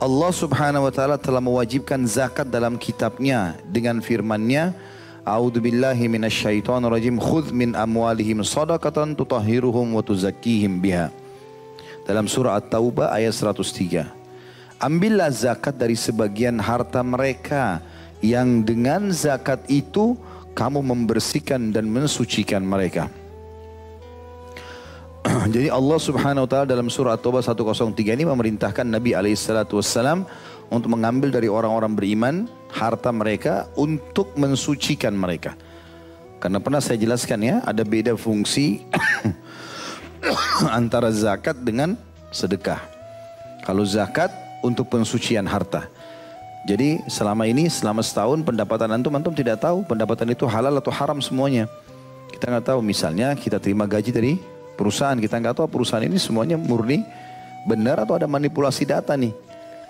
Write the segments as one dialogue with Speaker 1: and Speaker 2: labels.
Speaker 1: Allah subhanahu wa ta'ala telah mewajibkan zakat dalam kitabnya dengan firman-Nya, A'udzubillahi minasyaitonirrajim, khudz min amwalihim shadaqatan tutahhiruhum wa tuzakkihim biha. Dalam surah At-Taubah ayat 103. Ambillah zakat dari sebagian harta mereka yang dengan zakat itu kamu membersihkan dan mensucikan mereka. Jadi Allah subhanahu wa ta'ala dalam surah At-Taubah 103 ini memerintahkan Nabi SAW untuk mengambil dari orang-orang beriman harta mereka untuk mensucikan mereka. Karena pernah saya jelaskan ya, ada beda fungsi antara zakat dengan sedekah. Kalau zakat untuk pensucian harta. Jadi selama ini, selama setahun pendapatan antum tidak tahu pendapatan itu halal atau haram semuanya. Kita nggak tahu, misalnya kita terima gaji dari perusahaan, kita nggak tahu perusahaan ini semuanya murni benar atau ada manipulasi data nih.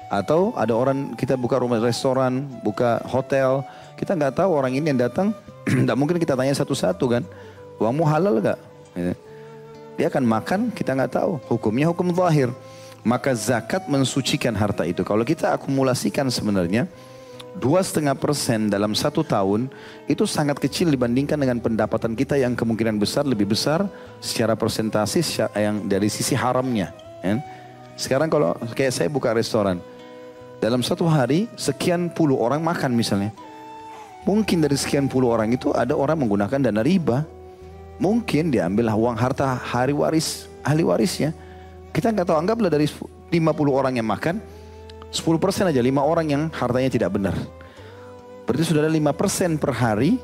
Speaker 1: Atau ada orang, kita buka rumah restoran, buka hotel, kita nggak tahu orang ini yang datang, nggak mungkin kita tanya satu-satu kan, uangmu halal nggak? Dia akan makan, kita nggak tahu, hukumnya hukum zahir. Maka zakat mensucikan harta itu. Kalau kita akumulasikan sebenarnya 2,5% dalam 1 tahun itu sangat kecil dibandingkan dengan pendapatan kita yang kemungkinan besar lebih besar secara persentase yang dari sisi haramnya. Sekarang kalau kayak saya buka restoran, dalam 1 hari sekian puluh orang makan misalnya. Mungkin dari sekian puluh orang itu ada orang menggunakan dana riba. Mungkin diambil uang harta ahli warisnya. Kita nggak tahu, anggaplah dari 50 orang yang makan, 10% aja, 5 orang yang hartanya tidak benar. Berarti sudah ada 5% per hari,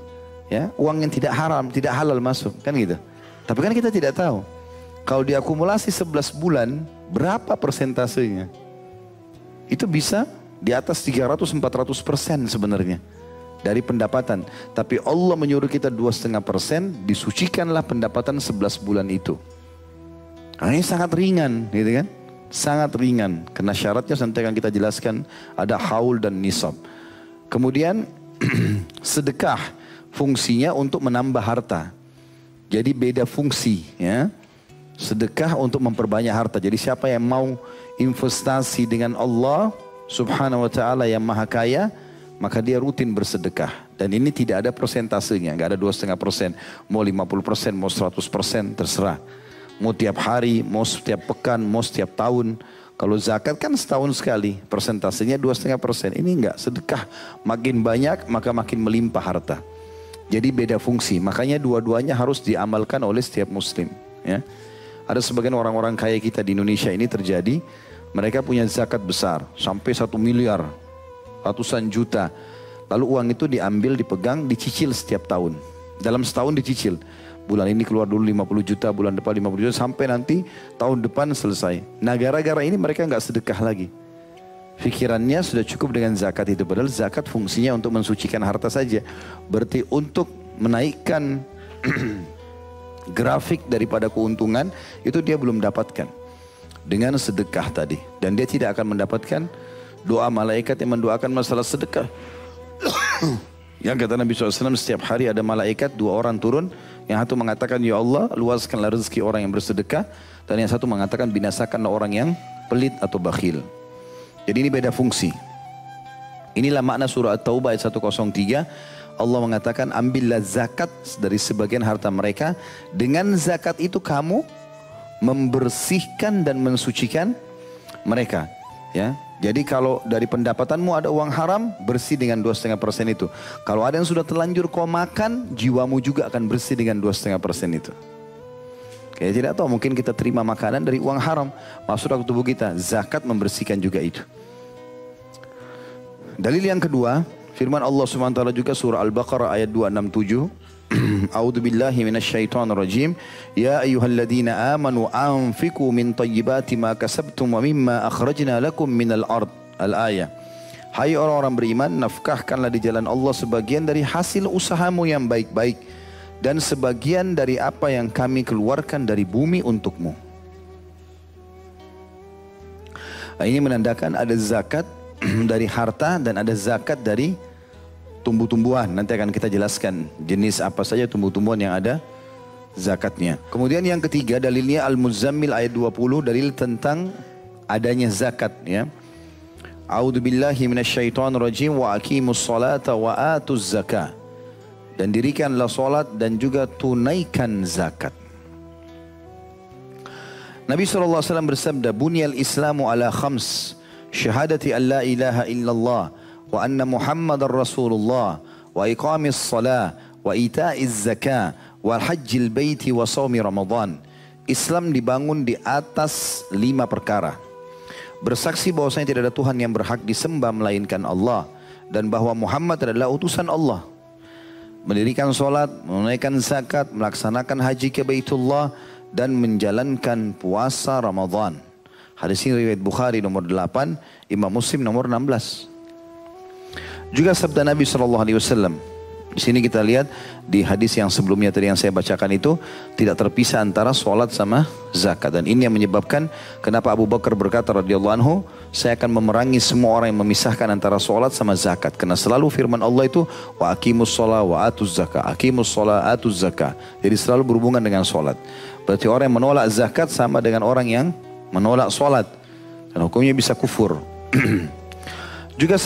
Speaker 1: ya, uang yang tidak haram, tidak halal masuk, kan gitu. Tapi kan kita tidak tahu. Kalau diakumulasi 11 bulan, berapa persentasenya? Itu bisa di atas 300-400% sebenarnya dari pendapatan. Tapi Allah menyuruh kita 2,5%, disucikanlah pendapatan 11 bulan itu. Nah, ini sangat ringan, gitu kan? Sangat ringan, karena syaratnya nanti akan kita jelaskan, ada haul dan nisab. Kemudian sedekah fungsinya untuk menambah harta. Jadi beda fungsi, ya. Sedekah untuk memperbanyak harta. Jadi siapa yang mau investasi dengan Allah subhanahu wa ta'ala yang maha kaya, maka dia rutin bersedekah. Dan ini tidak ada persentasenya, nggak ada 2,5%, mau 50%, mau 100%, terserah. Mau tiap hari, mau setiap pekan, mau setiap tahun. Kalau zakat kan setahun sekali, persentasenya 2,5%. Ini enggak, sedekah makin banyak maka makin melimpah harta. Jadi beda fungsi, makanya dua-duanya harus diamalkan oleh setiap muslim. Ya. Ada sebagian orang-orang kaya kita di Indonesia ini terjadi, mereka punya zakat besar, sampai 1 miliar, ratusan juta. Lalu uang itu diambil, dipegang, dicicil setiap tahun. Dalam setahun dicicil. Bulan ini keluar dulu 50 juta, bulan depan 50 juta, sampai nanti tahun depan selesai. Nah gara-gara ini mereka nggak sedekah lagi. Pikirannya sudah cukup dengan zakat itu. Padahal zakat fungsinya untuk mensucikan harta saja. Berarti untuk menaikkan grafik daripada keuntungan, itu dia belum dapatkan. Dengan sedekah tadi. Dan dia tidak akan mendapatkan doa malaikat yang mendoakan masalah sedekah. Yang kata Nabi SAW, setiap hari ada malaikat 2 orang turun. Yang satu mengatakan, ya Allah, luaskanlah rezeki orang yang bersedekah. Dan yang satu mengatakan, binasakanlah orang yang pelit atau bakhil. Jadi ini beda fungsi. Inilah makna surah At-Taubah ayat 103. Allah mengatakan, ambillah zakat dari sebagian harta mereka. Dengan zakat itu kamu membersihkan dan mensucikan mereka. Ya. Jadi kalau dari pendapatanmu ada uang haram, bersih dengan 2,5% itu. Kalau ada yang sudah terlanjur kau makan, jiwamu juga akan bersih dengan 2,5% itu. Kayak tidak tahu, mungkin kita terima makanan dari uang haram, masuk ke tubuh kita. Zakat membersihkan juga itu. Dalil yang kedua, firman Allah SWT juga surah Al-Baqarah ayat 267. A'udzu billahi minasyaitonir rajim. Ya ayyuhalladzina amanu anfiqu min thayyibati ma kasabtum wa mimma akhrajna lakum minal ard. Al-ayah. Hai orang-orang beriman, nafkahkanlah di jalan Allah sebagian dari hasil usahamu yang baik-baik dan sebagian dari apa yang kami keluarkan dari bumi untukmu. Nah, ini menandakan ada zakat dari harta dan ada zakat dari tumbuh-tumbuhan. Nanti akan kita jelaskan jenis apa saja tumbuh-tumbuhan yang ada zakatnya. Kemudian yang ketiga dalilnya Al-Muzammil ayat 20, dalil tentang adanya zakat, ya. A'udzu billahi minasyaitonir rajim wa aqimus salata wa atuz zakah. Dan dirikanlah salat dan juga tunaikan zakat. Nabi SAW bersabda, Bunyal Islamu ala khams, syahadati an la ilaha illallah, wa anna Muhammadar Rasulullah, wa iqamis salah, wa ita'iz zakah, wa hajjil baiti wa sawmi Ramadan. Islam dibangun di atas 5 perkara. Bersaksi bahwasanya tidak ada Tuhan yang berhak disembah melainkan Allah, dan bahwa Muhammad adalah utusan Allah. Mendirikan solat, menunaikan zakat, melaksanakan haji ke Baitullah, dan menjalankan puasa Ramadan. Hadis ini riwayat Bukhari nomor 8, Imam Muslim nomor 16. Juga sabda Nabi SAW. Di sini kita lihat di hadis yang sebelumnya tadi yang saya bacakan itu tidak terpisah antara solat sama zakat. Dan ini yang menyebabkan kenapa Abu Bakar berkata radhiyallahu anhu, saya akan memerangi semua orang yang memisahkan antara solat sama zakat. Karena selalu firman Allah itu wa aqimus sholat wa atuz zakah, aqimus sholat atuz zakah. Jadi selalu berhubungan dengan solat. Berarti orang yang menolak zakat sama dengan orang yang menolak solat. Dan hukumnya bisa kufur. Juga